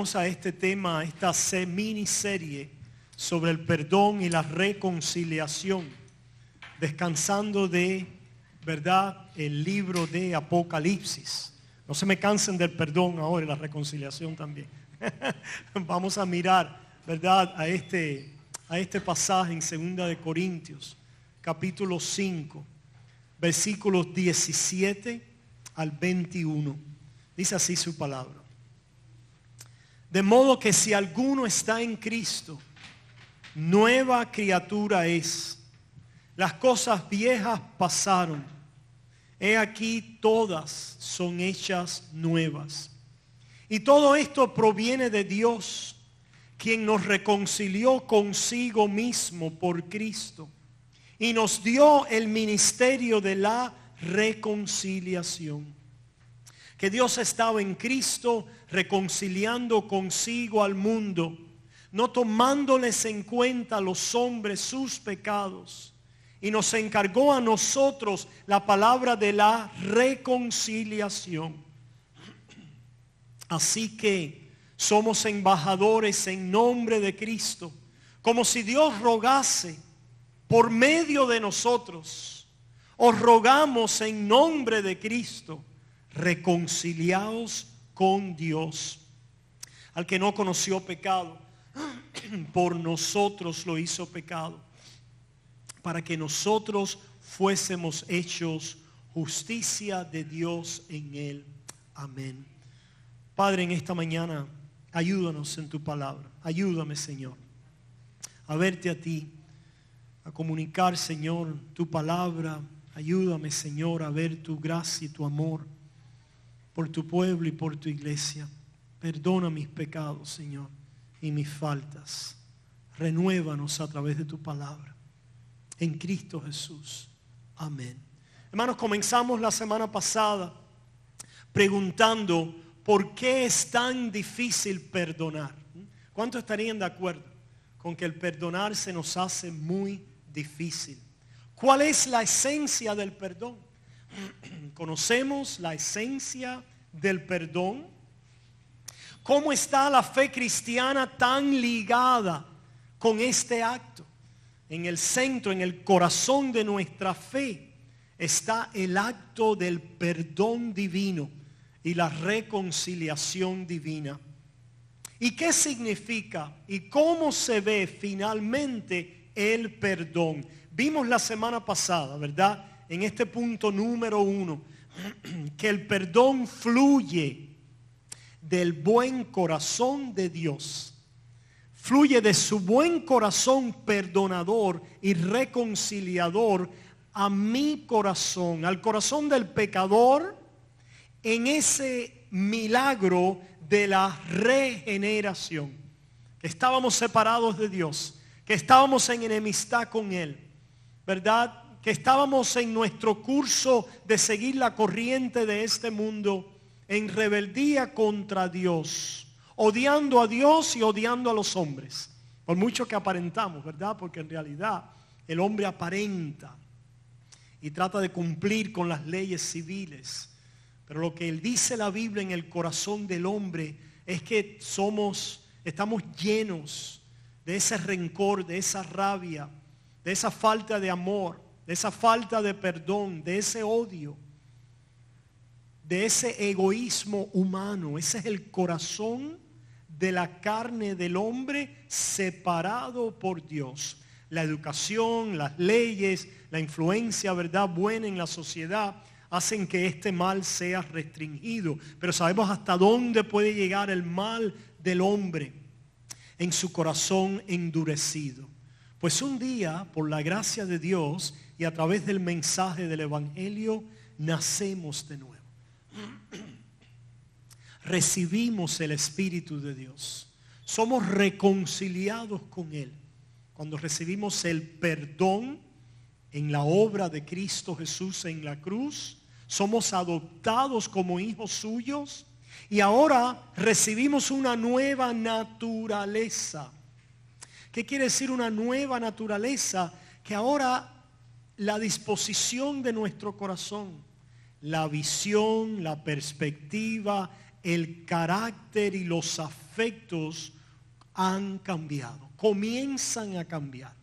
llegamos a este tema, a esta miniserie sobre el perdón y la reconciliación, descansando de, ¿verdad?, el libro de Apocalipsis. No se me cansen del perdón ahora y la reconciliación también. Vamos a mirar, ¿verdad?, a este pasaje en 2 de Corintios, capítulo 5, versículos 17 al 21. Dice así su palabra. De modo que si alguno está en Cristo, nueva criatura es. Las cosas viejas pasaron. He aquí todas son hechas nuevas. Y todo esto proviene de Dios, quien nos reconcilió consigo mismo por Cristo y nos dio el ministerio de la reconciliación. Que Dios estaba en Cristo reconciliando consigo al mundo, no tomándoles en cuenta a los hombres sus pecados, y nos encargó a nosotros la palabra de la reconciliación. Así que somos embajadores en nombre de Cristo, como si Dios rogase por medio de nosotros. Os rogamos en nombre de Cristo, reconciliaos con Dios. Al que no conoció pecado, por nosotros lo hizo pecado, para que nosotros fuésemos hechos justicia de Dios en él. Amén. Padre, en esta mañana, ayúdanos en tu palabra. Ayúdame, Señor, a verte a ti, a comunicar, Señor, tu palabra. Ayúdame, Señor, a ver tu gracia y tu amor por tu pueblo y por tu iglesia. Perdona mis pecados, Señor, y mis faltas. Renuévanos a través de tu palabra. En Cristo Jesús. Amén. Hermanos, comenzamos la semana pasada preguntando por qué es tan difícil perdonar. ¿Cuántos estarían de acuerdo con que el perdonar se nos hace muy difícil? ¿Cuál es la esencia del perdón? ¿Conocemos la esencia del perdón? ¿Cómo está la fe cristiana tan ligada con este acto? En el centro, en el corazón de nuestra fe, está el acto del perdón divino y la reconciliación divina. ¿Y qué significa y cómo se ve finalmente el perdón? Vimos la semana pasada, ¿verdad?, en este punto número 1, que el perdón fluye del buen corazón de Dios. Fluye de su buen corazón perdonador y reconciliador a mi corazón, al corazón del pecador, en ese milagro de la regeneración. Que estábamos separados de Dios, que estábamos en enemistad con Él, ¿verdad? Que estábamos en nuestro curso de seguir la corriente de este mundo en rebeldía contra Dios, odiando a Dios y odiando a los hombres, por mucho que aparentamos, ¿verdad? Porque en realidad el hombre aparenta y trata de cumplir con las leyes civiles, pero lo que dice la Biblia en el corazón del hombre es que estamos llenos de ese rencor, de esa rabia, de esa falta de amor, de esa falta de perdón, de ese odio, de ese egoísmo humano. Ese es el corazón de la carne del hombre separado por Dios. La educación, las leyes, la influencia, ¿verdad?, buena en la sociedad hacen que este mal sea restringido. Pero sabemos hasta dónde puede llegar el mal del hombre en su corazón endurecido. Pues un día, por la gracia de Dios y a través del mensaje del Evangelio, nacemos de nuevo. Recibimos el Espíritu de Dios. Somos reconciliados con Él. Cuando recibimos el perdón en la obra de Cristo Jesús en la cruz, somos adoptados como hijos suyos y ahora recibimos una nueva naturaleza. ¿Qué quiere decir una nueva naturaleza? Que ahora la disposición de nuestro corazón, la visión, la perspectiva, el carácter y los afectos han cambiado, comienzan a cambiar.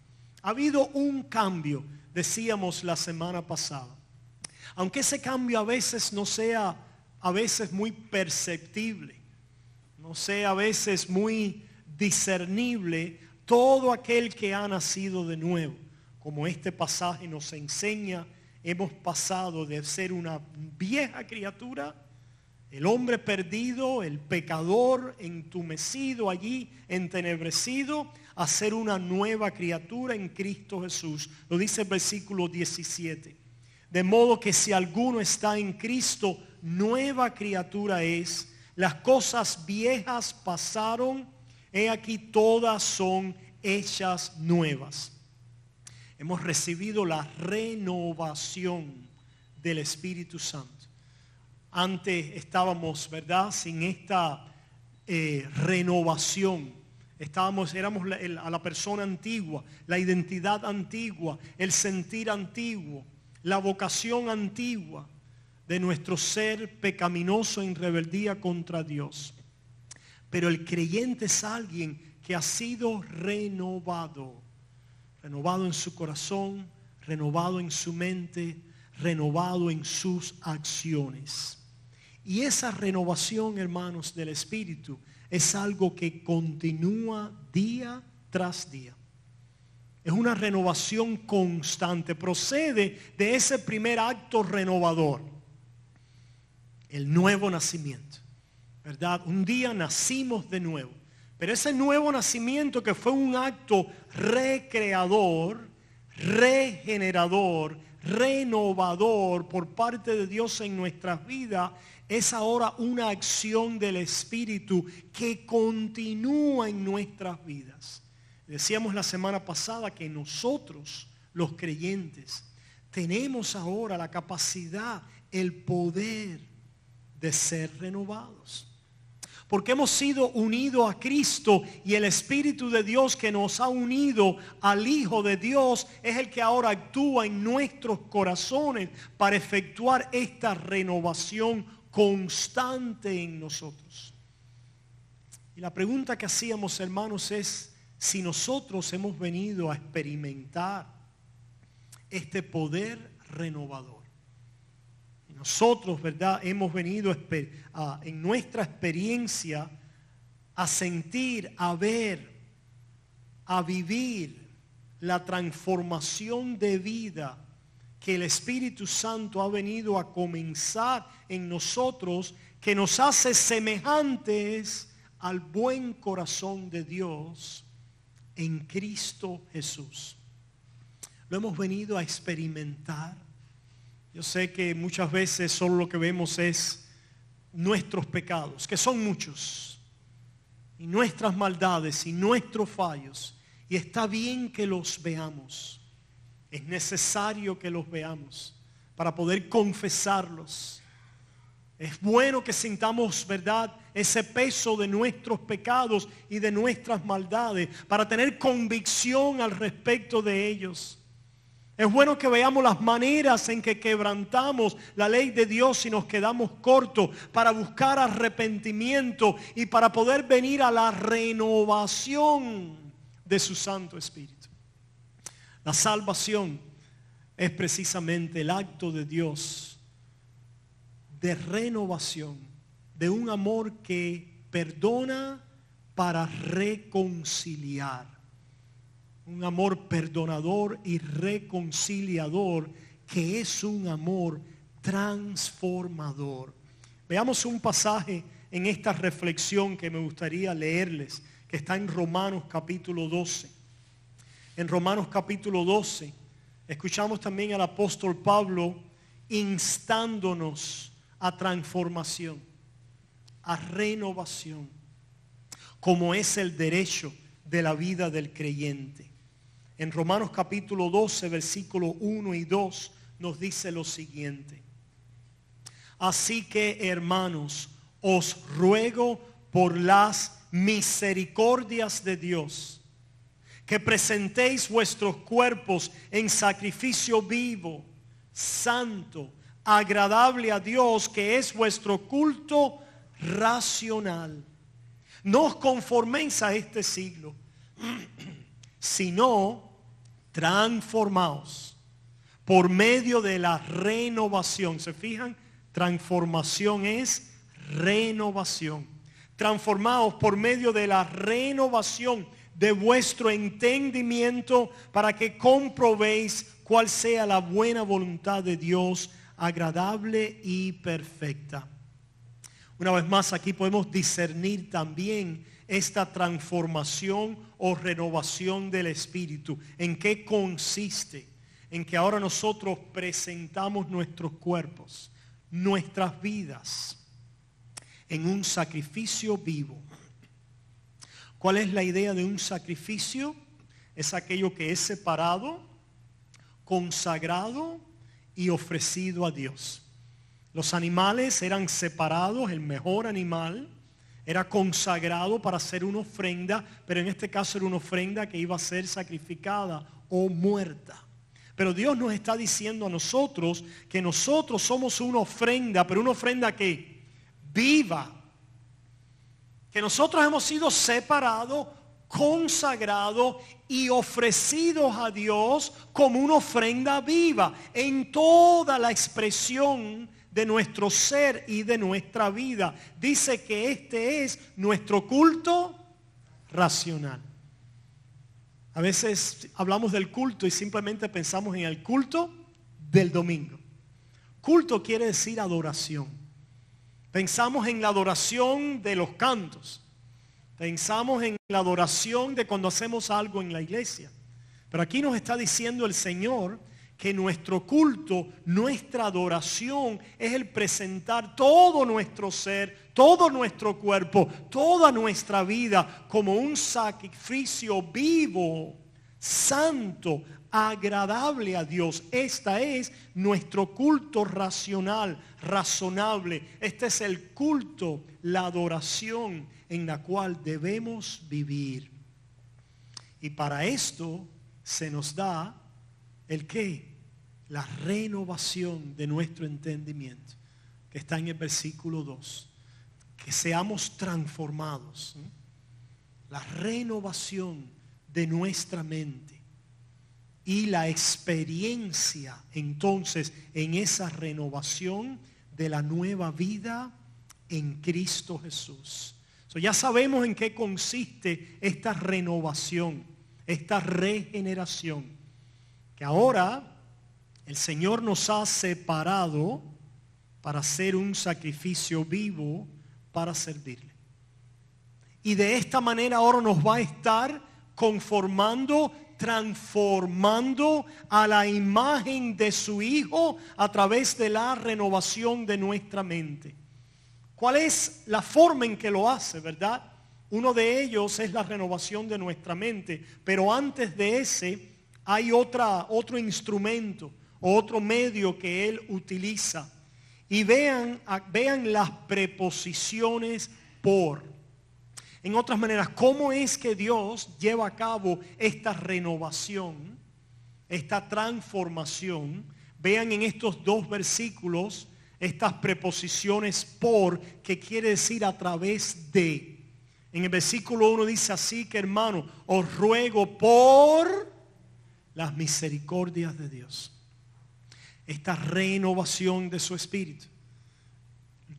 Ha habido un cambio, decíamos la semana pasada. Aunque ese cambio a veces no sea a veces muy perceptible, no sea a veces muy discernible, todo aquel que ha nacido de nuevo, como este pasaje nos enseña, hemos pasado de ser una vieja criatura, el hombre perdido, el pecador entumecido allí, entenebrecido, a ser una nueva criatura en Cristo Jesús. Lo dice el versículo 17. De modo que si alguno está en Cristo, nueva criatura es. Las cosas viejas pasaron, he aquí todas son hechas nuevas. Hemos recibido la renovación del Espíritu Santo. Antes estábamos, ¿verdad?, sin esta renovación. Éramos a la persona antigua, la identidad antigua, el sentir antiguo, la vocación antigua de nuestro ser pecaminoso en rebeldía contra Dios. Pero el creyente es alguien que ha sido renovado en su corazón, renovado en su mente, renovado en sus acciones. Y esa renovación, hermanos, del Espíritu es algo que continúa día tras día. Es una renovación constante, procede de ese primer acto renovador, el nuevo nacimiento, ¿verdad? Un día nacimos de nuevo, pero ese nuevo nacimiento que fue un acto recreador, regenerador, renovador por parte de Dios en nuestras vidas, es ahora una acción del Espíritu que continúa en nuestras vidas. Decíamos la semana pasada que nosotros, los creyentes, tenemos ahora la capacidad, el poder de ser renovados. Porque hemos sido unidos a Cristo y el Espíritu de Dios que nos ha unido al Hijo de Dios es el que ahora actúa en nuestros corazones para efectuar esta renovación constante en nosotros. Y la pregunta que hacíamos, hermanos, es si nosotros hemos venido a experimentar este poder renovador. Nosotros, ¿verdad?, hemos venido en nuestra experiencia a sentir, a ver, a vivir la transformación de vida que el Espíritu Santo ha venido a comenzar en nosotros, que nos hace semejantes al buen corazón de Dios en Cristo Jesús. Lo hemos venido a experimentar. Yo sé que muchas veces solo lo que vemos es nuestros pecados, que son muchos, y nuestras maldades y nuestros fallos. Y está bien que los veamos. Es necesario que los veamos para poder confesarlos. Es bueno que sintamos, ¿verdad?, ese peso de nuestros pecados y de nuestras maldades para tener convicción al respecto de ellos. Es bueno que veamos las maneras en que quebrantamos la ley de Dios y nos quedamos cortos para buscar arrepentimiento y para poder venir a la renovación de su Santo Espíritu. La salvación es precisamente el acto de Dios de renovación, de un amor que perdona para reconciliar. Un amor perdonador y reconciliador que es un amor transformador. Veamos un pasaje en esta reflexión que me gustaría leerles, que está en Romanos capítulo 12. En Romanos capítulo 12 escuchamos también al apóstol Pablo instándonos a transformación, a renovación, como es el derecho de la vida del creyente. En Romanos capítulo 12, versículo 1 y 2 nos dice lo siguiente. Así que, hermanos, os ruego por las misericordias de Dios, que presentéis vuestros cuerpos en sacrificio vivo, santo, agradable a Dios, que es vuestro culto racional. No os conforméis a este siglo, sino transformaos por medio de la renovación. ¿Se fijan? Transformación es renovación. Transformaos por medio de la renovación de vuestro entendimiento, para que comprobéis cuál sea la buena voluntad de Dios, agradable y perfecta. Una vez más, aquí podemos discernir también esta transformación o renovación del espíritu. ¿En qué consiste? En que ahora nosotros presentamos nuestros cuerpos, nuestras vidas, en un sacrificio vivo. ¿Cuál es la idea de un sacrificio? Es aquello que es separado, consagrado y ofrecido a Dios. Los animales eran separados, el mejor animal era consagrado para hacer una ofrenda, pero en este caso era una ofrenda que iba a ser sacrificada o muerta. Pero Dios nos está diciendo a nosotros que nosotros somos una ofrenda, pero una ofrenda que viva. Que nosotros hemos sido separados, consagrados y ofrecidos a Dios como una ofrenda viva en toda la expresión de nuestro ser y de nuestra vida. Dice que este es nuestro culto racional. A veces hablamos del culto y simplemente pensamos en el culto del domingo. Culto quiere decir adoración. Pensamos en la adoración de los cantos. Pensamos en la adoración de cuando hacemos algo en la iglesia. Pero aquí nos está diciendo el Señor que nuestro culto, nuestra adoración es el presentar todo nuestro ser, todo nuestro cuerpo, toda nuestra vida como un sacrificio vivo, santo, agradable a Dios. Esta es nuestro culto racional, razonable. Este es el culto, la adoración en la cual debemos vivir. Y para esto se nos da ¿el qué? La renovación de nuestro entendimiento, que está en el versículo 2. Que seamos transformados. La renovación de nuestra mente. Y la experiencia entonces en esa renovación de la nueva vida en Cristo Jesús. Ya sabemos en qué consiste esta renovación, esta regeneración. Que ahora el Señor nos ha separado para hacer un sacrificio vivo para servirle. Y de esta manera ahora nos va a estar conformando, transformando a la imagen de su Hijo a través de la renovación de nuestra mente. ¿Cuál es la forma en que lo hace, verdad? Uno de ellos es la renovación de nuestra mente, pero antes de ese hay otro instrumento, otro medio que Él utiliza. Y vean las preposiciones por. En otras maneras, ¿cómo es que Dios lleva a cabo esta renovación, esta transformación? Vean en estos dos versículos estas preposiciones por, que quiere decir a través de. En el versículo 1 dice así que, hermano, os ruego por las misericordias de Dios. Esta renovación de su espíritu,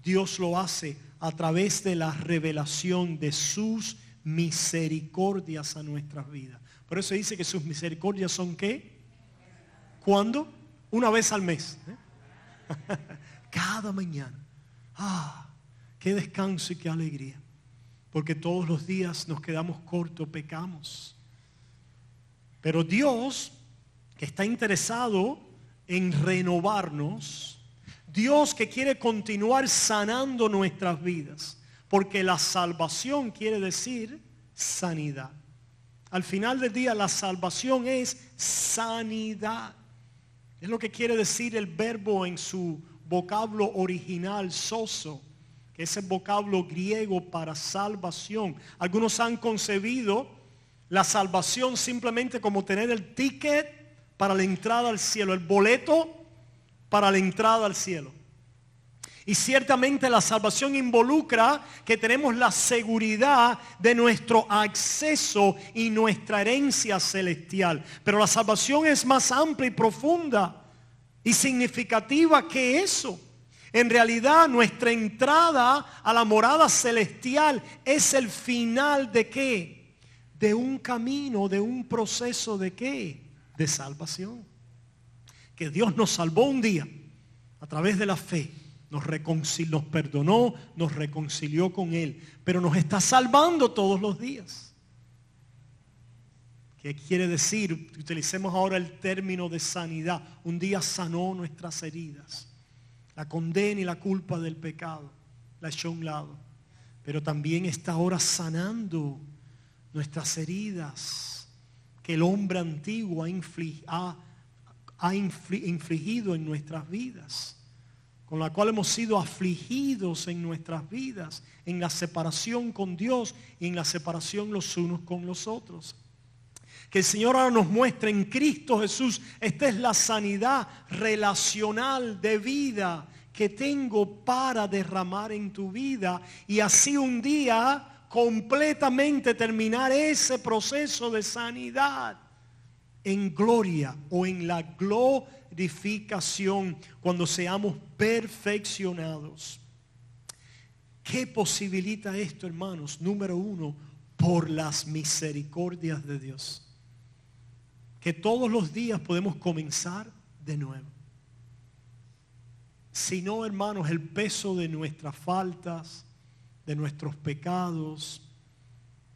Dios lo hace a través de la revelación de sus misericordias a nuestras vidas. Por eso dice que sus misericordias son ¿qué? ¿Cuándo? Una vez al mes. Cada mañana. Qué descanso y qué alegría. Porque todos los días nos quedamos cortos, pecamos. Pero Dios, que está interesado en renovarnos, Dios que quiere continuar sanando nuestras vidas, porque la salvación quiere decir sanidad. Al final del día la salvación es sanidad. Es lo que quiere decir el verbo en su vocablo original, sozo, que es el vocablo griego para salvación. Algunos han concebido la salvación simplemente como tener el ticket para la entrada al cielo, el boleto para la entrada al cielo. Y ciertamente la salvación involucra que tenemos la seguridad de nuestro acceso y nuestra herencia celestial. Pero la salvación es más amplia y profunda y significativa que eso. En realidad nuestra entrada a la morada celestial es el final ¿de qué? De un camino, de un proceso ¿de qué? De salvación. Que Dios nos salvó un día a través de la fe. Nos perdonó, nos reconcilió con Él, pero nos está salvando todos los días. ¿Qué quiere decir? Utilicemos ahora el término de sanidad. Un día sanó nuestras heridas, la condena y la culpa del pecado, la echó a un lado, pero también está ahora sanando nuestras heridas que el hombre antiguo ha infligido en nuestras vidas, con la cual hemos sido afligidos en nuestras vidas, en la separación con Dios y en la separación los unos con los otros. Que el Señor ahora nos muestre en Cristo Jesús, esta es la sanidad relacional de vida que tengo para derramar en tu vida, y así un día completamente terminar ese proceso de sanidad en gloria o en la glorificación cuando seamos perfeccionados. ¿Qué posibilita esto, hermanos? Número uno, por las misericordias de Dios. Que todos los días podemos comenzar de nuevo. Si no, hermanos, el peso de nuestras faltas, de nuestros pecados,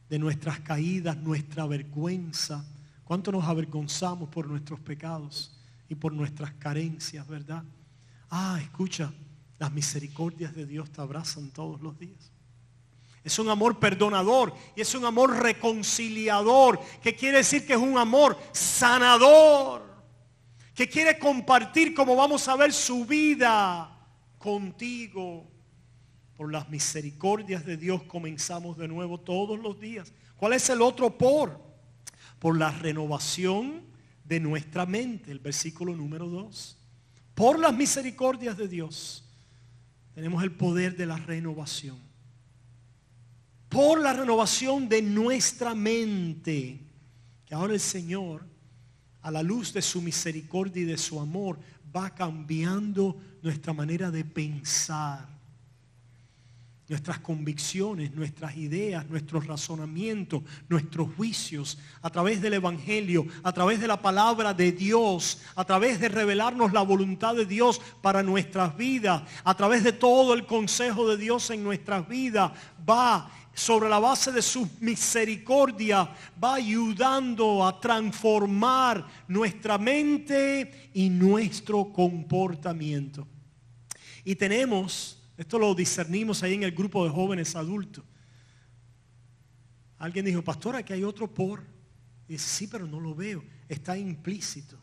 de nuestras caídas, nuestra vergüenza. ¿Cuánto nos avergonzamos por nuestros pecados y por nuestras carencias, verdad? Escucha, las misericordias de Dios te abrazan todos los días. Es un amor perdonador y es un amor reconciliador, que quiere decir que es un amor sanador, que quiere compartir, como vamos a ver, su vida contigo. Por las misericordias de Dios comenzamos de nuevo todos los días. ¿Cuál es el otro por? Por la renovación de nuestra mente, el versículo número 2. Por las misericordias de Dios tenemos el poder de la renovación. Por la renovación de nuestra mente, que ahora el Señor, a la luz de su misericordia y de su amor, va cambiando nuestra manera de pensar, nuestras convicciones, nuestras ideas, nuestros razonamientos, nuestros juicios, a través del Evangelio, a través de la palabra de Dios, a través de revelarnos la voluntad de Dios para nuestras vidas, a través de todo el consejo de Dios en nuestras vidas, va sobre la base de su misericordia, va ayudando a transformar nuestra mente y nuestro comportamiento. Y tenemos, esto lo discernimos ahí en el grupo de jóvenes adultos. Alguien dijo, pastor, aquí hay otro por. Y dice, sí, pero no lo veo. Está implícito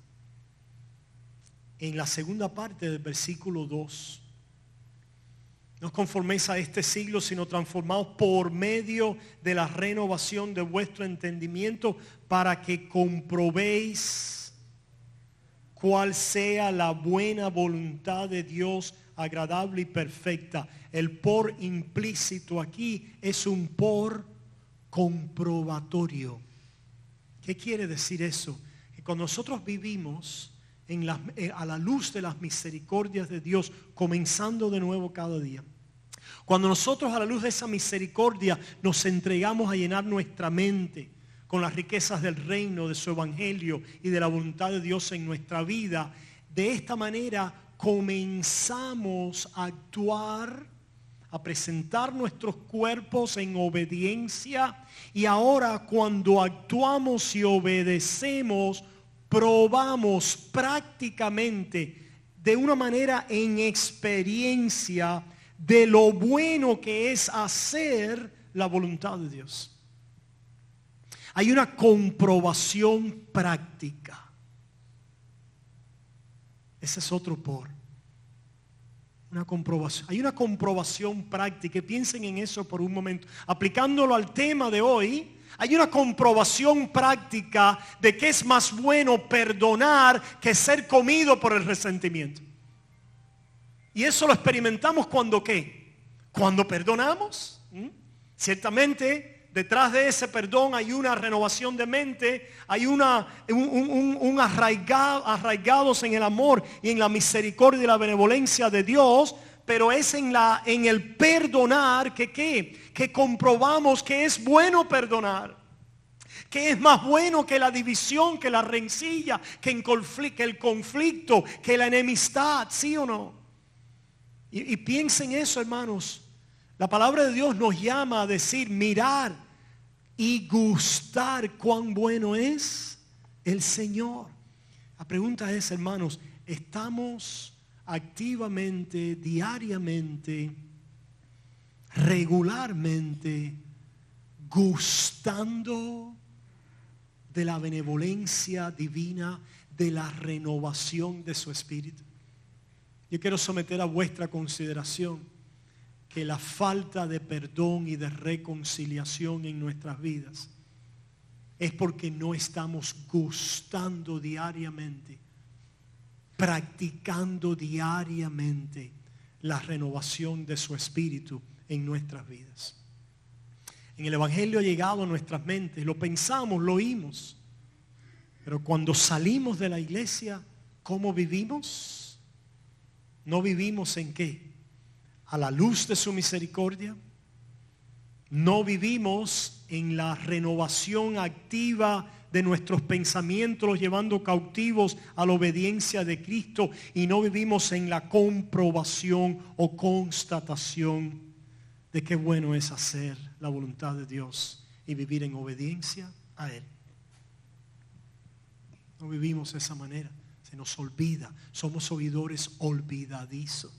en la segunda parte del versículo 2. No os conforméis a este siglo, sino transformaos por medio de la renovación de vuestro entendimiento, para que comprobéis cuál sea la buena voluntad de Dios, agradable y perfecta. El por implícito aquí es un por comprobatorio. ¿Qué quiere decir eso? Que cuando nosotros vivimos a la luz de las misericordias de Dios, comenzando de nuevo cada día, cuando nosotros a la luz de esa misericordia nos entregamos a llenar nuestra mente con las riquezas del reino, de su evangelio y de la voluntad de Dios en nuestra vida, de esta manera comenzamos a actuar, a presentar nuestros cuerpos en obediencia, y ahora cuando actuamos y obedecemos, probamos prácticamente de una manera en experiencia de lo bueno que es hacer la voluntad de Dios. Hay una comprobación práctica. Ese es otro por. Una comprobación. Hay una comprobación práctica. Piensen en eso por un momento. Aplicándolo al tema de hoy, hay una comprobación práctica de que es más bueno perdonar que ser comido por el resentimiento. Y eso lo experimentamos cuando ¿qué? Cuando perdonamos. Ciertamente, detrás de ese perdón hay una renovación de mente, hay un arraigados en el amor y en la misericordia y la benevolencia de Dios. Pero es en el perdonar que comprobamos que es bueno perdonar. Que es más bueno que la división, que la rencilla, que el conflicto, que la enemistad, ¿sí o no? Y piensen eso, hermanos. La palabra de Dios nos llama a decir, mirar y gustar cuán bueno es el Señor. La pregunta es, hermanos, ¿estamos activamente, diariamente, regularmente gustando de la benevolencia divina, de la renovación de su espíritu? Yo quiero someter a vuestra consideración que la falta de perdón y de reconciliación en nuestras vidas es porque no estamos gustando diariamente, practicando diariamente la renovación de su espíritu en nuestras vidas. En el Evangelio ha llegado a nuestras mentes, lo pensamos, lo oímos, pero cuando salimos de la iglesia, ¿cómo vivimos? ¿No vivimos en qué? A la luz de su misericordia. No vivimos en la renovación activa de nuestros pensamientos, los llevando cautivos a la obediencia de Cristo, y no vivimos en la comprobación o constatación de qué bueno es hacer la voluntad de Dios y vivir en obediencia a Él. No vivimos de esa manera. Se nos olvida. Somos oidores olvidadizos.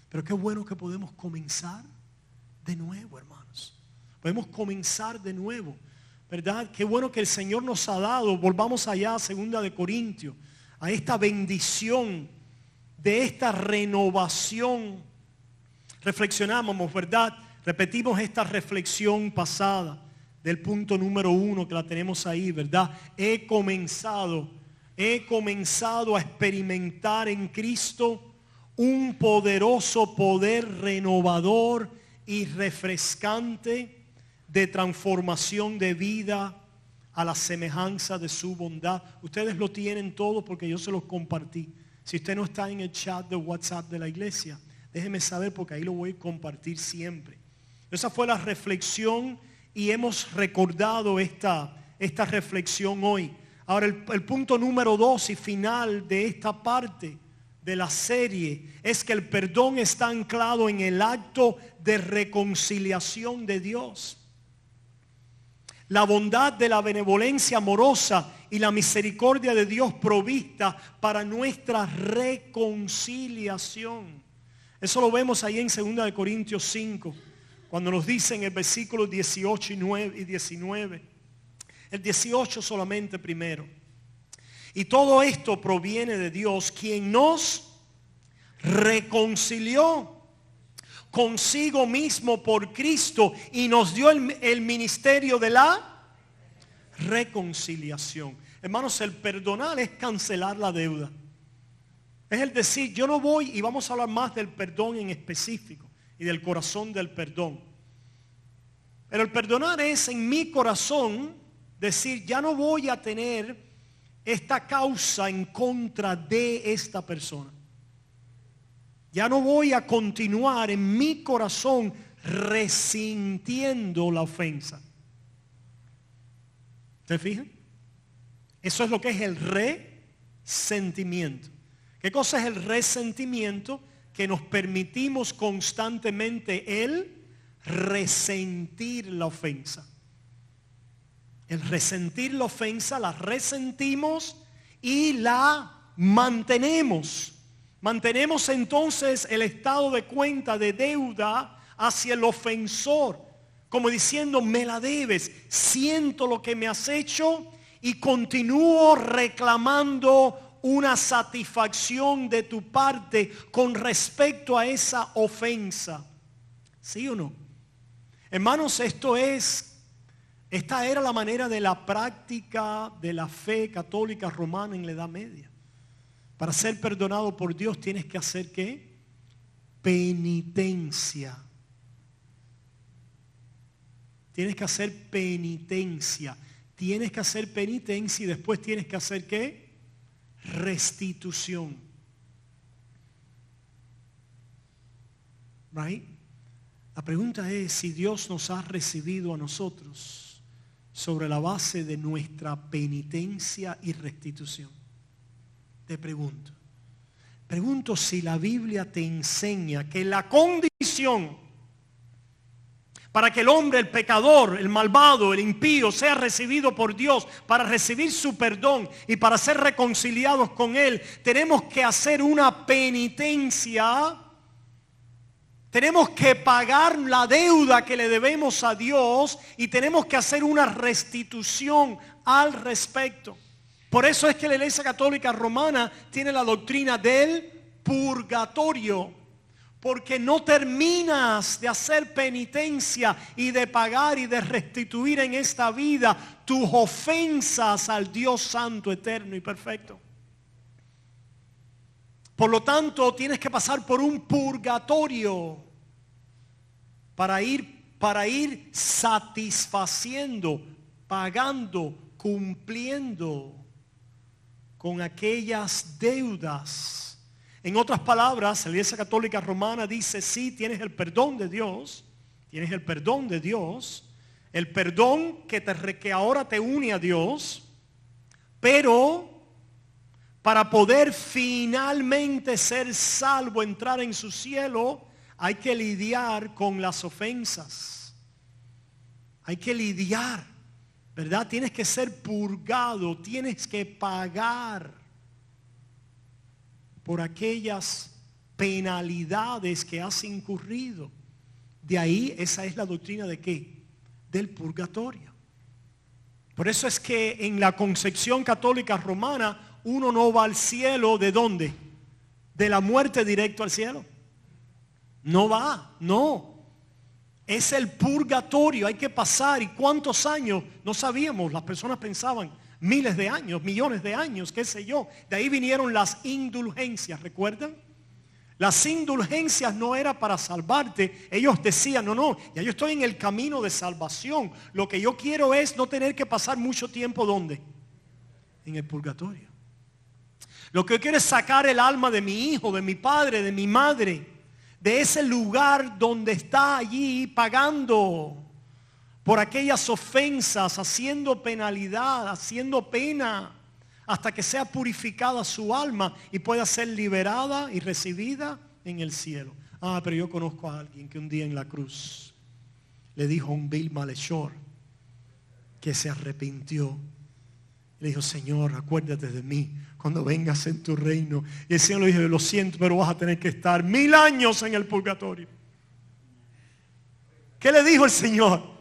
Pero qué bueno que podemos comenzar de nuevo, hermanos. Podemos comenzar de nuevo, ¿verdad? Qué bueno que el Señor nos ha dado. Volvamos allá a 2 de Corintios, a esta bendición de esta renovación. Reflexionamos, ¿verdad? Repetimos esta reflexión pasada del punto número 1 que la tenemos ahí, ¿verdad? He comenzado a experimentar en Cristo un poderoso poder renovador y refrescante de transformación de vida a la semejanza de su bondad. Ustedes lo tienen todo porque yo se los compartí. Si usted no está en el chat de WhatsApp de la iglesia, déjeme saber porque ahí lo voy a compartir siempre. Esa fue la reflexión y hemos recordado esta reflexión hoy. Ahora el punto número 2 y final de esta parte de la serie es que el perdón está anclado en el acto de reconciliación de Dios. La bondad de la benevolencia amorosa y la misericordia de Dios provista para nuestra reconciliación. Eso lo vemos ahí en 2 de Corintios 5, cuando nos dice en el versículo 18 y 19. El 18 solamente primero. Y todo esto proviene de Dios, quien nos reconcilió consigo mismo por Cristo y nos dio el ministerio de la reconciliación. Hermanos, el perdonar es cancelar la deuda. Es el decir, yo no voy, y vamos a hablar más del perdón en específico y del corazón del perdón. Pero el perdonar es en mi corazón decir, ya no voy a tener esta causa en contra de esta persona. Ya no voy a continuar en mi corazón resintiendo la ofensa. ¿Se fijan? Eso es lo que es el resentimiento. ¿Qué cosa es el resentimiento? Que nos permitimos constantemente el resentir la ofensa. El resentir la ofensa, la resentimos y la mantenemos. Mantenemos entonces el estado de cuenta de deuda hacia el ofensor, como diciendo, me la debes, siento lo que me has hecho y continúo reclamando una satisfacción de tu parte con respecto a esa ofensa. ¿Sí o no? Hermanos, esta era la manera de la práctica de la fe católica romana en la Edad Media. Para ser perdonado por Dios tienes que hacer ¿qué? penitencia. Tienes que hacer penitencia. Tienes que hacer penitencia y después tienes que hacer ¿qué? Restitución. Right? La pregunta es si Dios nos ha recibido a nosotros sobre la base de nuestra penitencia y restitución. Te pregunto. Pregunto si la Biblia te enseña que la condición para que el hombre, el pecador, el malvado, el impío sea recibido por Dios, para recibir su perdón y para ser reconciliados con Él, tenemos que hacer una penitencia. Tenemos que pagar la deuda que le debemos a Dios y tenemos que hacer una restitución al respecto. Por eso es que la Iglesia Católica Romana tiene la doctrina del purgatorio. Porque no terminas de hacer penitencia y de pagar y de restituir en esta vida tus ofensas al Dios Santo, eterno y perfecto. Por lo tanto, tienes que pasar por un purgatorio para ir satisfaciendo, pagando, cumpliendo con aquellas deudas. En otras palabras, la Iglesia Católica Romana dice, sí, tienes el perdón de Dios, el perdón que ahora te une a Dios, pero para poder finalmente ser salvo, entrar en su cielo, hay que lidiar con las ofensas. Hay que lidiar, ¿verdad? Tienes que ser purgado, tienes que pagar por aquellas penalidades que has incurrido. De ahí, esa es la doctrina de ¿qué? Del purgatorio. Por eso es que en la concepción católica romana, uno no va al cielo, ¿de dónde? De la muerte directo al cielo. No va, no. Es el purgatorio, hay que pasar. ¿Y cuántos años? No sabíamos, las personas pensaban miles de años, millones de años, qué sé yo. De ahí vinieron las indulgencias, ¿recuerdan? Las indulgencias no era para salvarte. Ellos decían, no, ya yo estoy en el camino de salvación. Lo que yo quiero es no tener que pasar mucho tiempo, ¿dónde? En el purgatorio. Lo que yo quiero es sacar el alma de mi hijo, de mi padre, de mi madre, de ese lugar donde está allí pagando por aquellas ofensas, haciendo penalidad, haciendo pena, hasta que sea purificada su alma y pueda ser liberada y recibida en el cielo. Pero yo conozco a alguien que un día en la cruz le dijo a un vil malhechor que se arrepintió. Le dijo, Señor, acuérdate de mí cuando vengas en tu reino. Y el Señor le dijo, lo siento, pero vas a tener que estar 1000 años en el purgatorio. ¿Qué le dijo el Señor?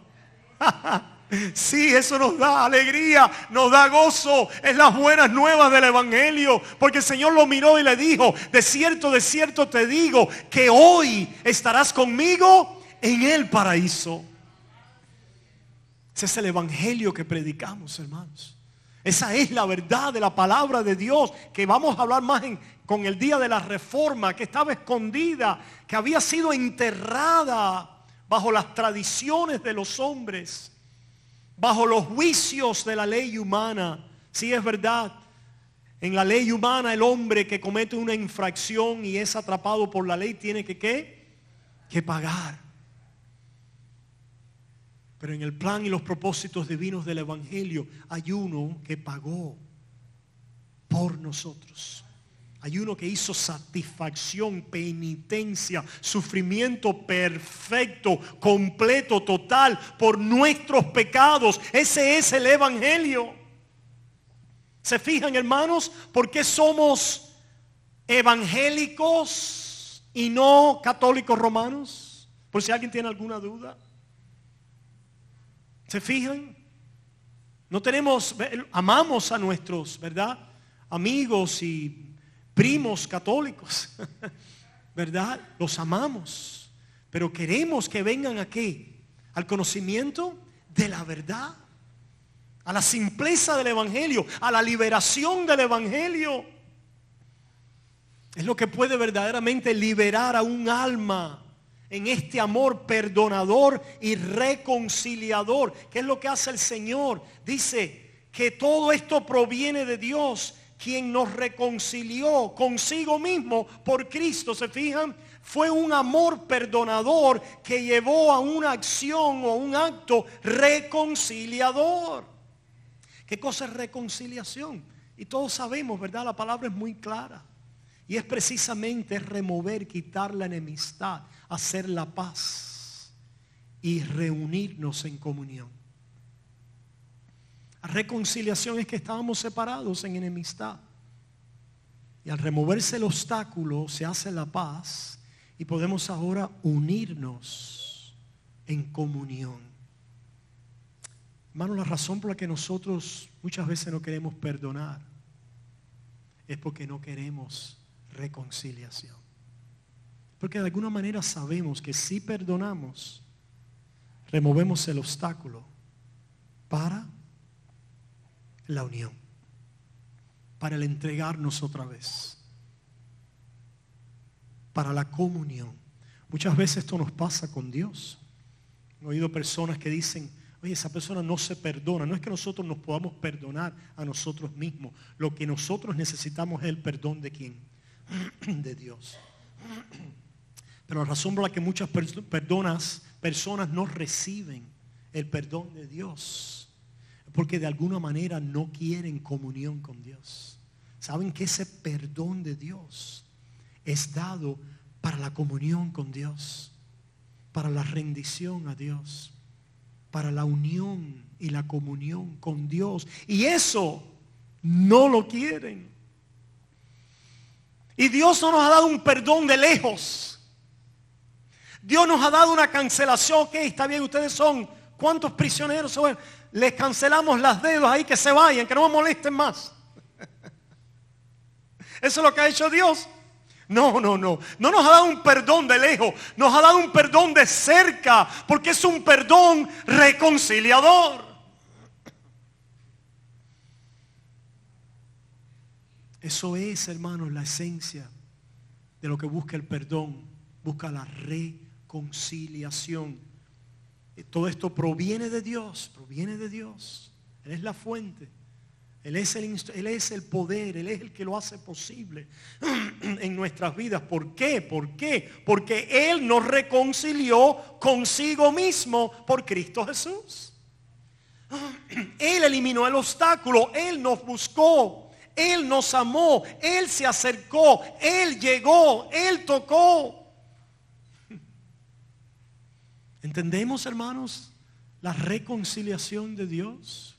Sí, eso nos da alegría, nos da gozo. Es las buenas nuevas del Evangelio. Porque el Señor lo miró y le dijo, de cierto te digo que hoy estarás conmigo en el paraíso. Ese es el Evangelio que predicamos, hermanos. Esa es la verdad de la palabra de Dios, que vamos a hablar más con el día de la reforma, que estaba escondida, que había sido enterrada bajo las tradiciones de los hombres, bajo los juicios de la ley humana. Sí, es verdad. En la ley humana el hombre que comete una infracción y es atrapado por la ley tiene que ¿qué? Que pagar. Pero en el plan y los propósitos divinos del Evangelio hay uno que pagó por nosotros. Hay uno que hizo satisfacción, penitencia, sufrimiento perfecto, completo, total, por nuestros pecados. Ese es el Evangelio. ¿Se fijan, hermanos? ¿Por qué somos evangélicos y no católicos romanos? Por si alguien tiene alguna duda. ¿Se fijan? No tenemos, amamos a nuestros, ¿verdad? Amigos y primos católicos, ¿verdad? Los amamos, pero queremos que vengan ¿a qué? Al conocimiento de la verdad, a la simpleza del Evangelio, a la liberación del Evangelio. Es lo que puede verdaderamente liberar a un alma en este amor perdonador y reconciliador. ¿Qué es lo que hace el Señor? Dice que todo esto proviene de Dios, quien nos reconcilió consigo mismo por Cristo. ¿Se fijan? Fue un amor perdonador que llevó a una acción o un acto reconciliador. ¿Qué cosa es reconciliación? Y todos sabemos, ¿verdad? La palabra es muy clara. Y es precisamente remover, quitar la enemistad, hacer la paz y reunirnos en comunión. La reconciliación es que estábamos separados en enemistad. Y al removerse el obstáculo se hace la paz y podemos ahora unirnos en comunión. Hermano, la razón por la que nosotros muchas veces no queremos perdonar es porque no queremos reconciliación. Porque de alguna manera sabemos que si perdonamos, removemos el obstáculo para la unión, para el entregarnos otra vez, para la comunión. Muchas veces esto nos pasa con Dios. He oído personas que dicen: oye, esa persona no se perdona. No es que nosotros nos podamos perdonar a nosotros mismos. Lo que nosotros necesitamos es el perdón de ¿quién? De Dios. Pero la razón por la que muchas personas no reciben el perdón de Dios es porque de alguna manera no quieren comunión con Dios. Saben que ese perdón de Dios es dado para la comunión con Dios, para la rendición a Dios, para la unión y la comunión con Dios. Y eso no lo quieren. Y Dios no nos ha dado un perdón de lejos. Dios nos ha dado una cancelación. Ok, está bien, ustedes son, ¿cuántos prisioneros son? Les cancelamos las dedos ahí, que se vayan, que no me molesten más. Eso es lo que ha hecho Dios. No nos ha dado un perdón de lejos, nos ha dado un perdón de cerca, porque es un perdón reconciliador. Eso es, hermanos, la esencia de lo que busca el perdón. Busca la reconciliación. Todo esto proviene de Dios, Él es la fuente. Él es el poder, Él es el que lo hace posible en nuestras vidas. ¿Por qué? Porque Él nos reconcilió consigo mismo por Cristo Jesús. Él eliminó el obstáculo, Él nos buscó, Él nos amó, Él se acercó, Él llegó, Él tocó. ¿Entendemos, hermanos, la reconciliación de Dios?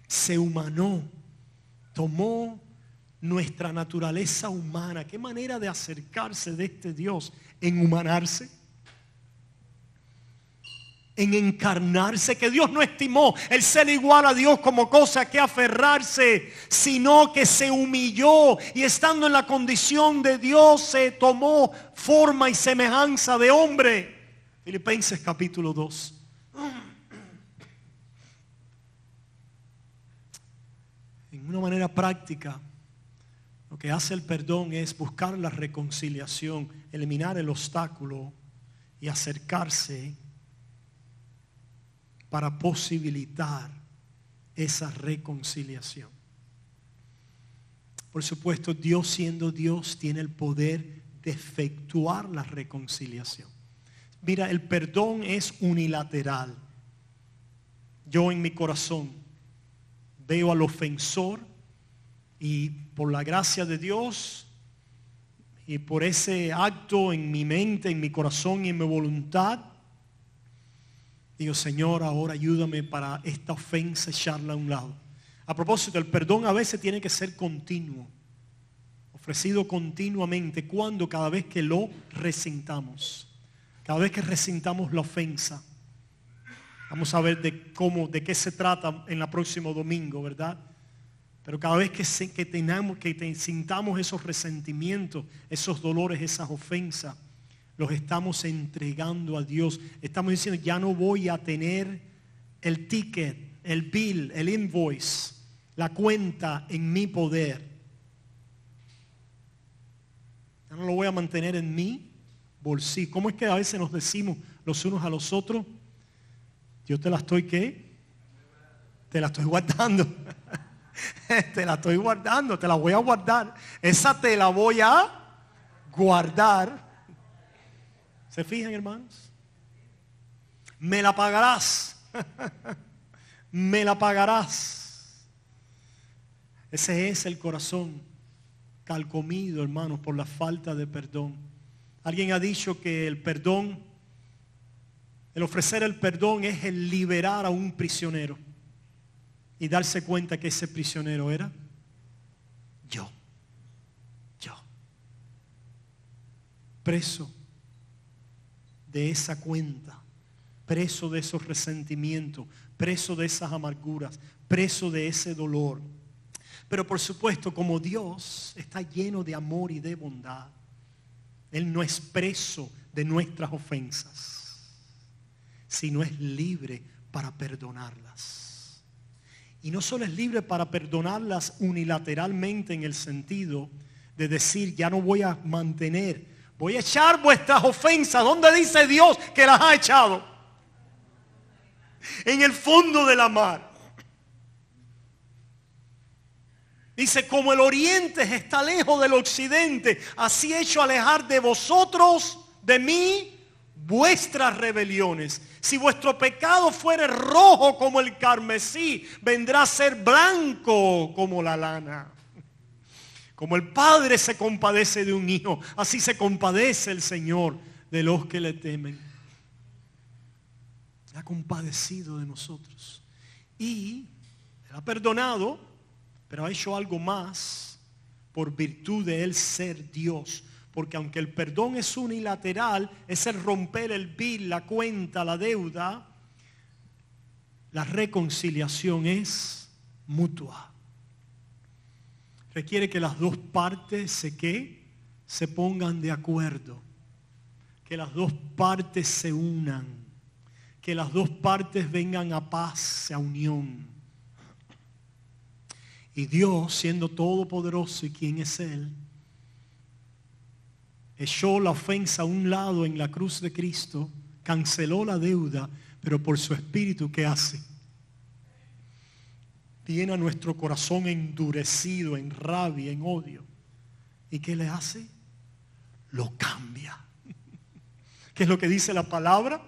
Se humanó, tomó nuestra naturaleza humana. ¿Qué manera de acercarse de este Dios? En humanarse, en encarnarse, que Dios no estimó el ser igual a Dios como cosa que aferrarse, sino que se humilló y estando en la condición de Dios se tomó forma y semejanza de hombre. Filipenses capítulo 2. En una manera práctica, lo que hace el perdón es buscar la reconciliación, eliminar el obstáculo y acercarse para posibilitar esa reconciliación. Por supuesto, Dios siendo Dios tiene el poder de efectuar la reconciliación. Mira, el perdón es unilateral. Yo en mi corazón veo al ofensor y por la gracia de Dios y por ese acto en mi mente, en mi corazón y en mi voluntad, digo: Señor, ahora ayúdame para esta ofensa echarla a un lado. A propósito, el perdón a veces tiene que ser continuo, ofrecido continuamente. ¿Cuándo? Cada vez que lo resintamos. Cada vez que resintamos la ofensa. Vamos a ver de qué se trata en el próximo domingo, ¿verdad? Pero cada vez que sintamos esos resentimientos, esos dolores, esas ofensas, los estamos entregando a Dios. Estamos diciendo: ya no voy a tener el ticket, el bill, el invoice, la cuenta en mi poder. no lo voy a mantener en mi bolsillo. ¿Cómo es que a veces nos decimos los unos a los otros? Yo te la estoy, ¿qué? Te la estoy guardando. Te la estoy guardando, te la voy a guardar. Esa te la voy a guardar. ¿Se fijan, hermanos? Me la pagarás. Me la pagarás. Ese es el corazón carcomido, hermanos, por la falta de perdón. Alguien ha dicho que el perdón, el ofrecer el perdón es el liberar a un prisionero y darse cuenta que ese prisionero era yo. Preso de esa cuenta, preso de esos resentimientos, preso de esas amarguras, preso de ese dolor. Pero por supuesto, como Dios está lleno de amor y de bondad, Él no es preso de nuestras ofensas, sino es libre para perdonarlas. Y no solo es libre para perdonarlas unilateralmente en el sentido de decir, ya no voy a mantener, voy a echar vuestras ofensas. ¿Dónde dice Dios que las ha echado? En el fondo de la mar. Dice, como el oriente está lejos del occidente, así he hecho alejar de vosotros, de mí, vuestras rebeliones. Si vuestro pecado fuere rojo como el carmesí, vendrá a ser blanco como la lana. Como el Padre se compadece de un hijo, así se compadece el Señor de los que le temen. Ha compadecido de nosotros. Y Él ha perdonado, pero ha hecho algo más por virtud de Él ser Dios. Porque aunque el perdón es unilateral, es el romper el bill, la cuenta, la deuda, la reconciliación es mutua. Requiere que las dos partes se pongan de acuerdo. Que las dos partes se unan. Que las dos partes vengan a paz, a unión. Y Dios, siendo todopoderoso y quien es Él, echó la ofensa a un lado en la cruz de Cristo, canceló la deuda, pero por su Espíritu, ¿qué hace? Viene a nuestro corazón endurecido, en rabia, en odio. ¿Y qué le hace? Lo cambia. ¿Qué es lo que dice la palabra?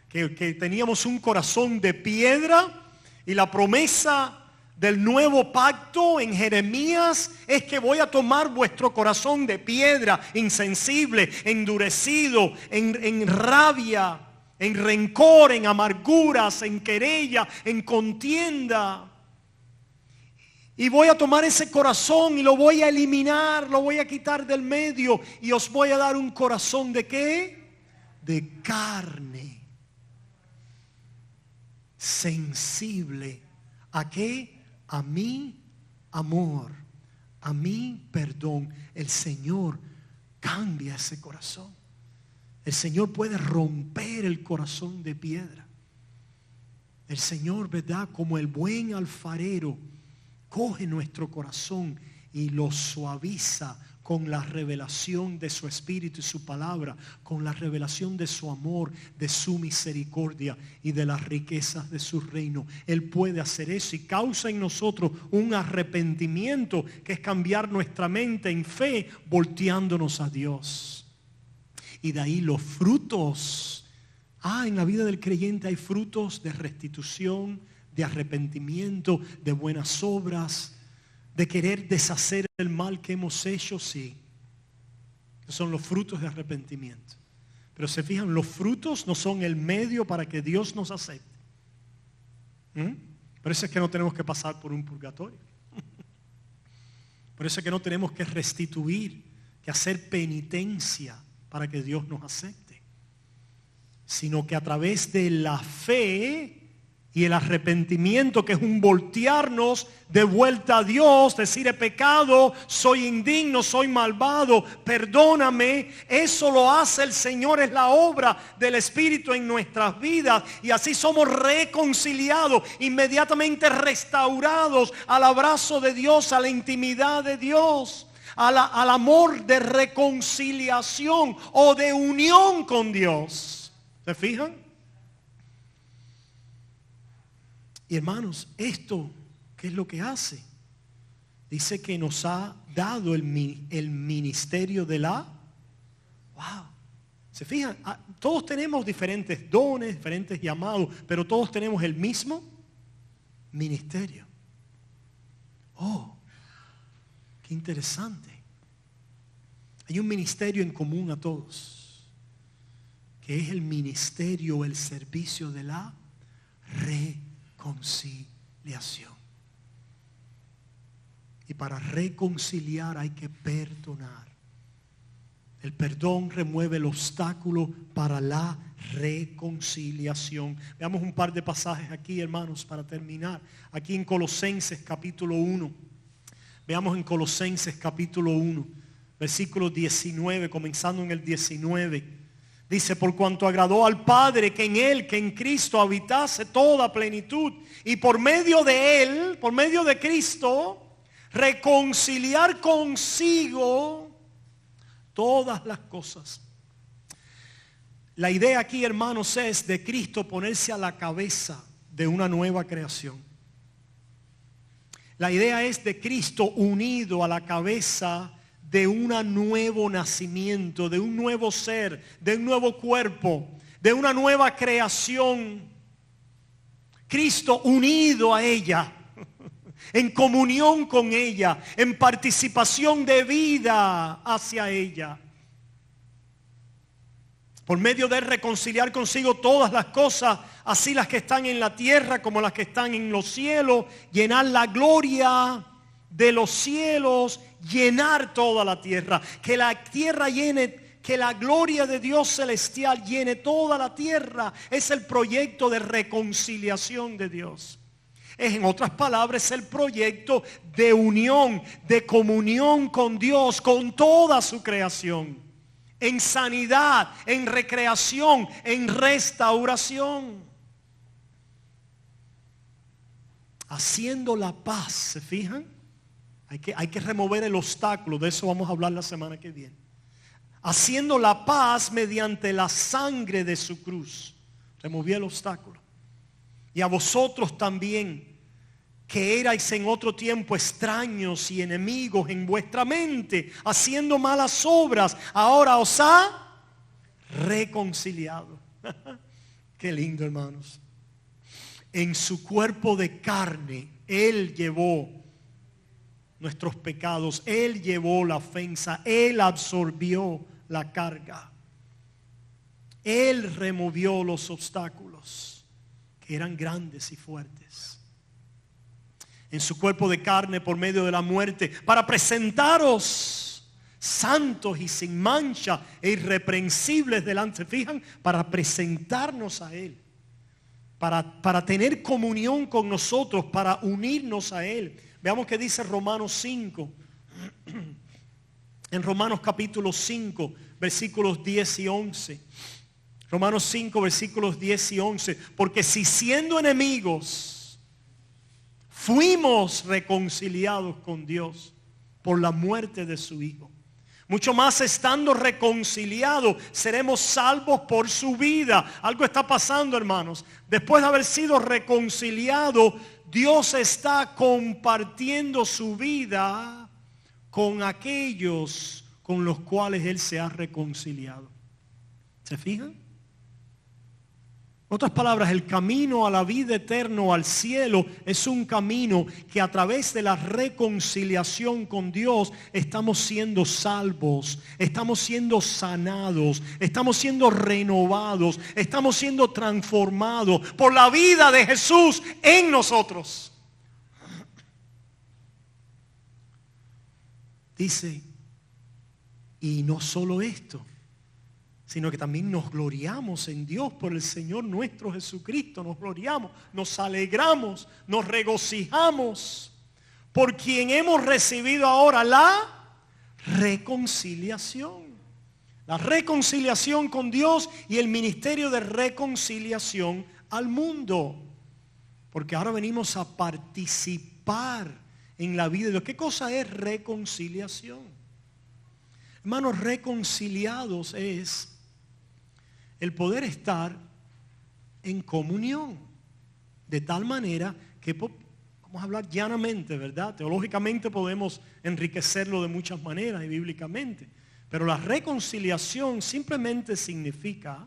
Que teníamos un corazón de piedra y la promesa del nuevo pacto en Jeremías es que voy a tomar vuestro corazón de piedra, insensible, endurecido, en rabia, en rencor, en amarguras, en querella, en contienda. Y voy a tomar ese corazón y lo voy a eliminar, lo voy a quitar del medio y os voy a dar un corazón ¿de qué? De carne. Sensible. ¿A qué? A mi amor, a mi perdón. El Señor cambia ese corazón. El Señor puede romper el corazón de piedra. El Señor, ¿verdad? Como el buen alfarero, coge nuestro corazón y lo suaviza con la revelación de su Espíritu y su palabra, con la revelación de su amor, de su misericordia y de las riquezas de su reino. Él puede hacer eso y causa en nosotros un arrepentimiento que es cambiar nuestra mente en fe, volteándonos a Dios. Y de ahí los frutos. En la vida del creyente hay frutos de restitución, de arrepentimiento, de buenas obras, de querer deshacer el mal que hemos hecho, sí. Son los frutos de arrepentimiento. Pero se fijan, los frutos no son el medio para que Dios nos acepte. Por eso es que no tenemos que pasar por un purgatorio. Por eso es que no tenemos que restituir, que hacer penitencia para que Dios nos acepte. Sino que a través de la fe y el arrepentimiento, que es un voltearnos de vuelta a Dios, decir he pecado, soy indigno, soy malvado, perdóname. Eso lo hace el Señor, es la obra del Espíritu en nuestras vidas. Y así somos reconciliados, inmediatamente restaurados al abrazo de Dios, a la intimidad de Dios. al amor de reconciliación o de unión con Dios. ¿Se fijan? Y hermanos, esto, ¿qué es lo que hace? Dice que nos ha dado el ministerio de la... ¡Wow! ¿Se fijan? Todos tenemos diferentes dones, diferentes llamados, pero todos tenemos el mismo ministerio. ¡Oh! ¡Qué interesante! Hay un ministerio en común a todos, que es el ministerio, el servicio de la reconciliación. Y para reconciliar hay que perdonar. El perdón remueve el obstáculo para la reconciliación. Veamos un par de pasajes aquí, hermanos, para terminar. Aquí en Colosenses capítulo 1. Veamos en Colosenses capítulo 1, versículo 19, comenzando en el 19. Dice, por cuanto agradó al Padre que en Cristo habitase toda plenitud, y por medio de Él, por medio de Cristo, reconciliar consigo todas las cosas. La idea aquí, hermanos, es de Cristo ponerse a la cabeza de una nueva creación. La idea es de Cristo unido a la cabeza de un nuevo nacimiento, de un nuevo ser, de un nuevo cuerpo, de una nueva creación. Cristo unido a ella, en comunión con ella, en participación de vida hacia ella. Por medio de reconciliar consigo todas las cosas, así las que están en la tierra como las que están en los cielos, llenar la gloria de los cielos, llenar toda la tierra, que la tierra llene, que la gloria de Dios celestial llene toda la tierra. Es el proyecto de reconciliación de Dios. Es, en otras palabras, el proyecto de unión, de comunión con Dios, con toda su creación. En sanidad, en recreación, en restauración. Haciendo la paz, ¿se fijan? Hay que remover el obstáculo, de eso vamos a hablar la semana que viene. Haciendo la paz mediante la sangre de su cruz. Removí el obstáculo. Y a vosotros también, que erais en otro tiempo extraños y enemigos en vuestra mente, haciendo malas obras, ahora os ha reconciliado. Qué lindo, hermanos. En su cuerpo de carne, Él llevó nuestros pecados, Él llevó la ofensa, Él absorbió la carga. Él removió los obstáculos que eran grandes y fuertes. En su cuerpo de carne por medio de la muerte, para presentaros santos y sin mancha e irreprensibles delante. ¿Fijan? Para presentarnos a Él, para tener comunión con nosotros, para unirnos a Él. Veamos qué dice Romanos 5. En Romanos capítulo 5, versículos 10 y 11. Romanos 5, versículos 10 y 11. Porque si siendo enemigos fuimos reconciliados con Dios por la muerte de su Hijo, mucho más estando reconciliados seremos salvos por su vida. Algo está pasando, hermanos. Después de haber sido reconciliados, Dios está compartiendo su vida con aquellos con los cuales Él se ha reconciliado. ¿Se fijan? En otras palabras, el camino a la vida eterna, al cielo, es un camino que a través de la reconciliación con Dios estamos siendo salvos, estamos siendo sanados, estamos siendo renovados, estamos siendo transformados por la vida de Jesús en nosotros. Dice, y no solo esto, sino que también nos gloriamos en Dios por el Señor nuestro Jesucristo. Nos gloriamos, nos alegramos, nos regocijamos por quien hemos recibido ahora la reconciliación. La reconciliación con Dios y el ministerio de reconciliación al mundo. Porque ahora venimos a participar en la vida de Dios. ¿Qué cosa es reconciliación? Hermanos, reconciliados es el poder estar en comunión, de tal manera que vamos a hablar llanamente, ¿verdad? Teológicamente podemos enriquecerlo de muchas maneras y bíblicamente, pero la reconciliación simplemente significa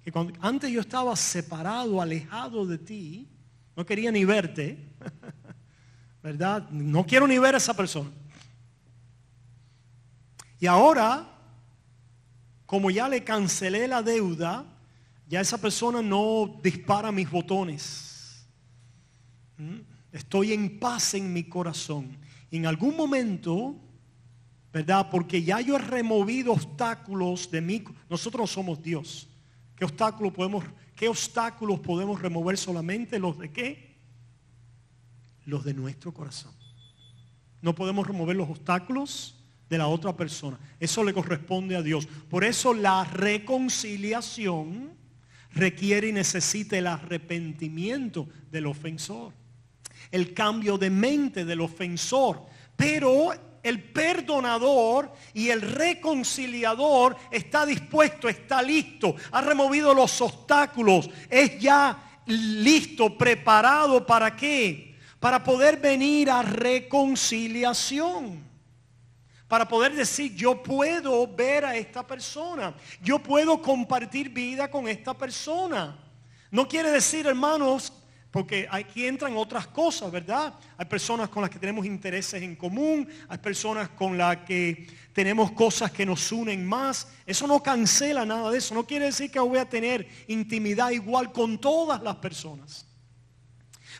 que antes yo estaba separado, alejado de ti, no quería ni verte, ¿verdad? No quiero ni ver a esa persona. Y ahora, como ya le cancelé la deuda, ya esa persona no dispara mis botones. Estoy en paz en mi corazón. Y en algún momento, ¿verdad? Porque ya yo he removido obstáculos de mí. Nosotros no somos Dios. ¿Qué obstáculos podemos remover solamente? ¿Los de qué? Los de nuestro corazón. No podemos remover los obstáculos de la otra persona. Eso le corresponde a Dios. Por eso la reconciliación requiere y necesita el arrepentimiento del ofensor, el cambio de mente del ofensor. Pero el perdonador y el reconciliador está dispuesto, está listo, ha removido los obstáculos, es ya listo, preparado. ¿Para qué? Para poder venir a reconciliación. Para poder decir, yo puedo ver a esta persona, yo puedo compartir vida con esta persona. No quiere decir, hermanos, porque aquí entran otras cosas, ¿verdad? Hay personas con las que tenemos intereses en común, hay personas con las que tenemos cosas que nos unen más. Eso no cancela nada de eso. No quiere decir que voy a tener intimidad igual con todas las personas.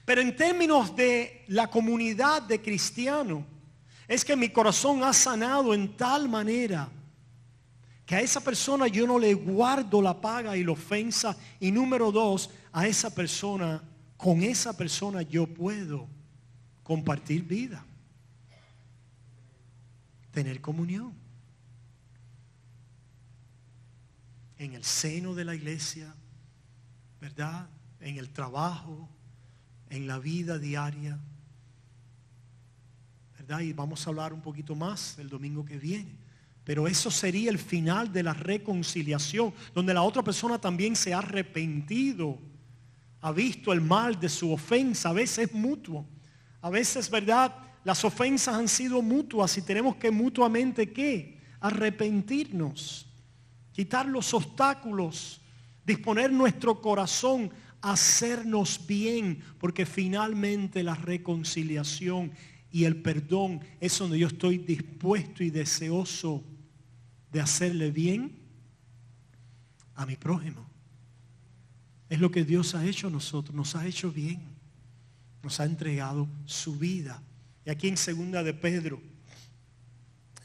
Pero en términos de la comunidad de cristianos, es que mi corazón ha sanado en tal manera que a esa persona yo no le guardo la paga y la ofensa. Y número dos, a esa persona, con esa persona yo puedo compartir vida, tener comunión en el seno de la iglesia, ¿verdad? En el trabajo, en la vida diaria, ¿verdad? Y vamos a hablar un poquito más el domingo que viene. Pero eso sería el final de la reconciliación, donde la otra persona también se ha arrepentido, ha visto el mal de su ofensa. A veces es mutuo, a veces, ¿verdad? Las ofensas han sido mutuas y tenemos que mutuamente, ¿qué? Arrepentirnos, quitar los obstáculos, disponer nuestro corazón a hacernos bien, porque finalmente la reconciliación y el perdón es donde yo estoy dispuesto y deseoso de hacerle bien a mi prójimo. Es lo que Dios ha hecho a nosotros, nos ha hecho bien, nos ha entregado su vida. Y aquí en segunda de Pedro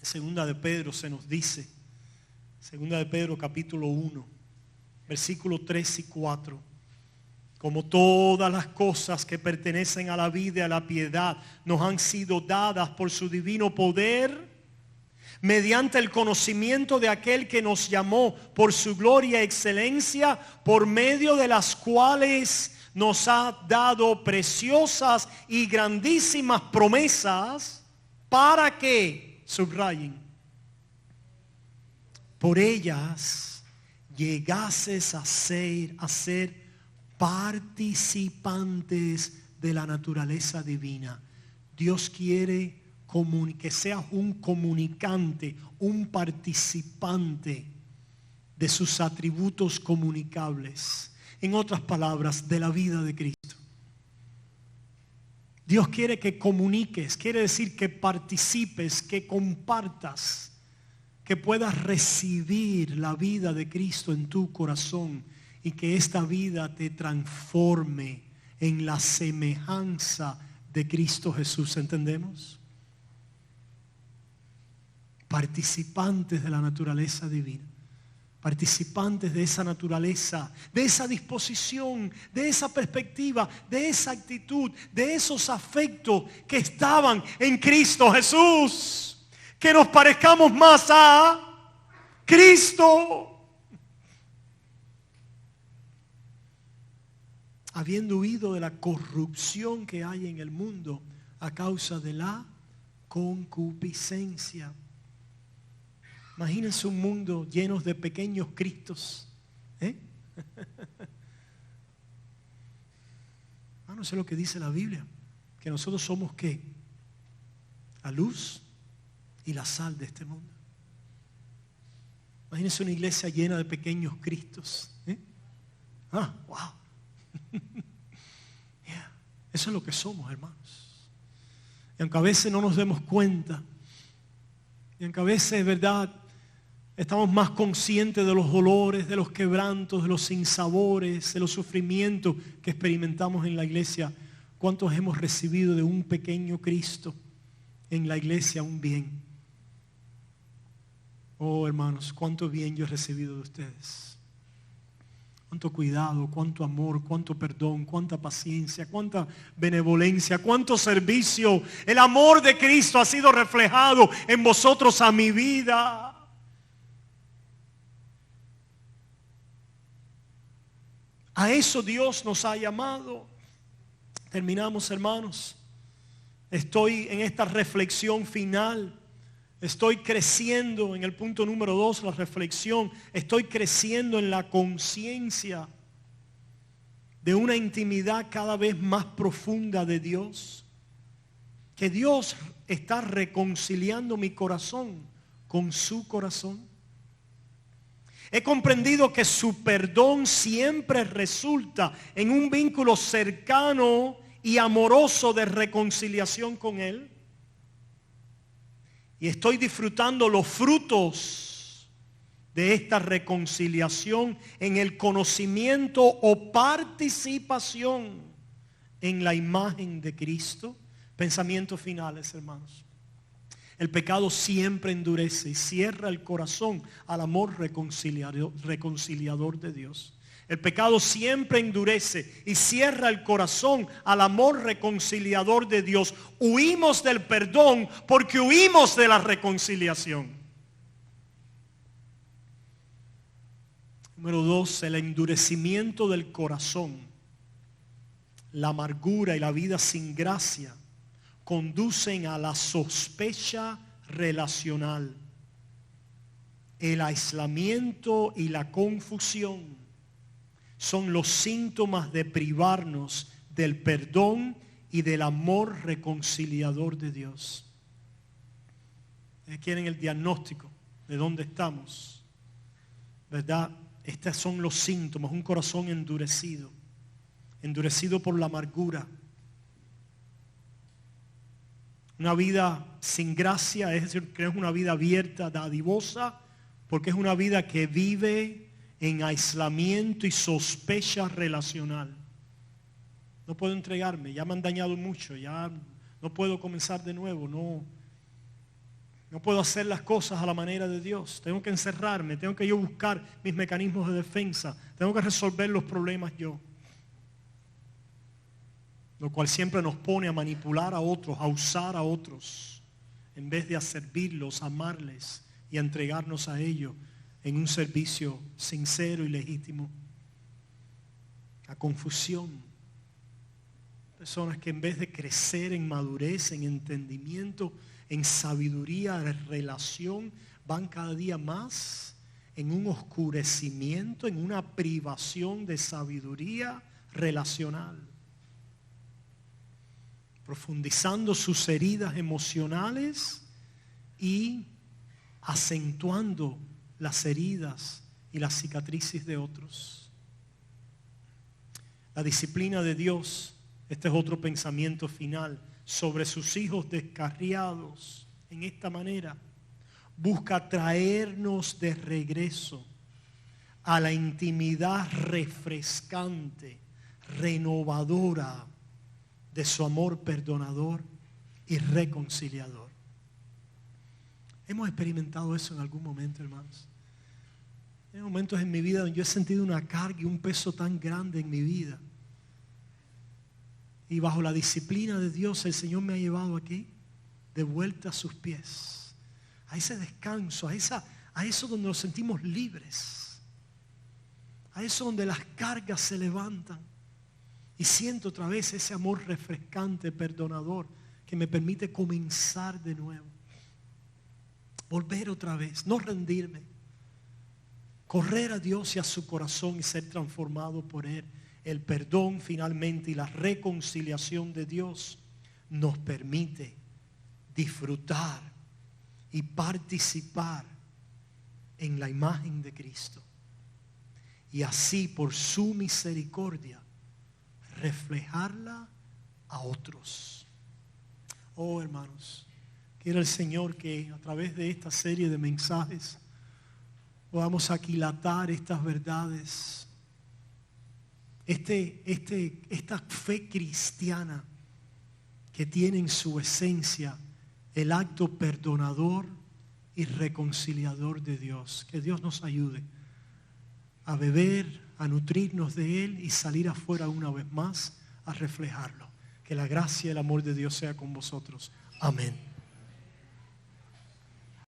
se nos dice, segunda de Pedro capítulo 1, versículos 3 y 4. Como todas las cosas que pertenecen a la vida y a la piedad nos han sido dadas por su divino poder, mediante el conocimiento de aquel que nos llamó por su gloria y excelencia, por medio de las cuales nos ha dado preciosas y grandísimas promesas, para que, subrayen, por ellas llegases a ser participantes de la naturaleza divina. Dios quiere que seas un comunicante, un participante de sus atributos comunicables. En otras palabras, de la vida de Cristo. Dios quiere que comuniques, quiere decir que participes, que compartas, que puedas recibir la vida de Cristo en tu corazón y que esta vida te transforme en la semejanza de Cristo Jesús. ¿Entendemos? Participantes de la naturaleza divina, participantes de esa naturaleza, de esa disposición, de esa perspectiva, de esa actitud, de esos afectos que estaban en Cristo Jesús. Que nos parezcamos más a Cristo. Habiendo huido de la corrupción que hay en el mundo a causa de la concupiscencia. Imagínense un mundo lleno de pequeños Cristos. No sé lo que dice la Biblia, que nosotros somos ¿qué? La luz y la sal de este mundo. Imagínense una iglesia llena de pequeños Cristos. Wow. Yeah. Eso es lo que somos, hermanos. Y aunque a veces no nos demos cuenta, y aunque a veces, verdad, estamos más conscientes de los dolores, de los quebrantos, de los sinsabores, de los sufrimientos que experimentamos en la iglesia, ¿cuántos hemos recibido de un pequeño Cristo en la iglesia un bien? Oh, hermanos, cuánto bien yo he recibido de ustedes. Cuánto cuidado, cuánto amor, cuánto perdón, cuánta paciencia, cuánta benevolencia, cuánto servicio. El amor de Cristo ha sido reflejado en vosotros a mi vida. A eso Dios nos ha llamado. Terminamos, hermanos. Estoy en esta reflexión final. Estoy creciendo en el punto número 2, la reflexión. Estoy creciendo en la conciencia de una intimidad cada vez más profunda de Dios. Que Dios está reconciliando mi corazón con su corazón. He comprendido que su perdón siempre resulta en un vínculo cercano y amoroso de reconciliación con Él. Y estoy disfrutando los frutos de esta reconciliación en el conocimiento o participación en la imagen de Cristo. Pensamientos finales, hermanos. El pecado siempre endurece y cierra el corazón al amor reconciliador de Dios. El pecado siempre endurece y cierra el corazón al amor reconciliador de Dios. Huimos del perdón porque huimos de la reconciliación. Número 2, el endurecimiento del corazón, la amargura y la vida sin gracia conducen a la sospecha relacional, el aislamiento y la confusión. Son los síntomas de privarnos del perdón y del amor reconciliador de Dios. ¿Quieren el diagnóstico de dónde estamos? ¿Verdad? Estos son los síntomas. Un corazón endurecido. Endurecido por la amargura. Una vida sin gracia, es decir, que es una vida abierta, dadivosa, porque es una vida que vive en aislamiento y sospecha relacional. No puedo entregarme, ya me han dañado mucho, ya no puedo comenzar de nuevo, no puedo hacer las cosas a la manera de Dios. Tengo que encerrarme, tengo que yo buscar mis mecanismos de defensa, tengo que resolver los problemas yo. Lo cual siempre nos pone a manipular a otros, a usar a otros, en vez de a servirlos, amarles y a entregarnos a ellos en un servicio sincero y legítimo. A confusión. Personas que en vez de crecer en madurez, en entendimiento, en sabiduría, en relación, van cada día más en un oscurecimiento, en una privación de sabiduría relacional. Profundizando sus heridas emocionales y acentuando las heridas y las cicatrices de otros. La disciplina de Dios, este es otro pensamiento final, sobre sus hijos descarriados en esta manera, busca traernos de regreso a la intimidad refrescante, renovadora de su amor perdonador y reconciliador. ¿Hemos experimentado eso en algún momento, hermanos? Hay momentos en mi vida donde yo he sentido una carga y un peso tan grande en mi vida. Y bajo la disciplina de Dios, el Señor me ha llevado aquí, de vuelta a sus pies. A ese descanso, a eso donde nos sentimos libres. A eso donde las cargas se levantan. Y siento otra vez ese amor refrescante, perdonador, que me permite comenzar de nuevo. volver otra vez, no rendirme. Correr a Dios y a su corazón y ser transformado por Él. El perdón finalmente y la reconciliación de Dios nos permite disfrutar y participar en la imagen de Cristo. Y así por su misericordia reflejarla a otros. Oh, hermanos, quiera el Señor que a través de esta serie de mensajes podamos aquilatar estas verdades. Esta fe cristiana que tiene en su esencia el acto perdonador y reconciliador de Dios. Que Dios nos ayude a beber, a nutrirnos de Él y salir afuera una vez más a reflejarlo. Que la gracia y el amor de Dios sea con vosotros. Amén.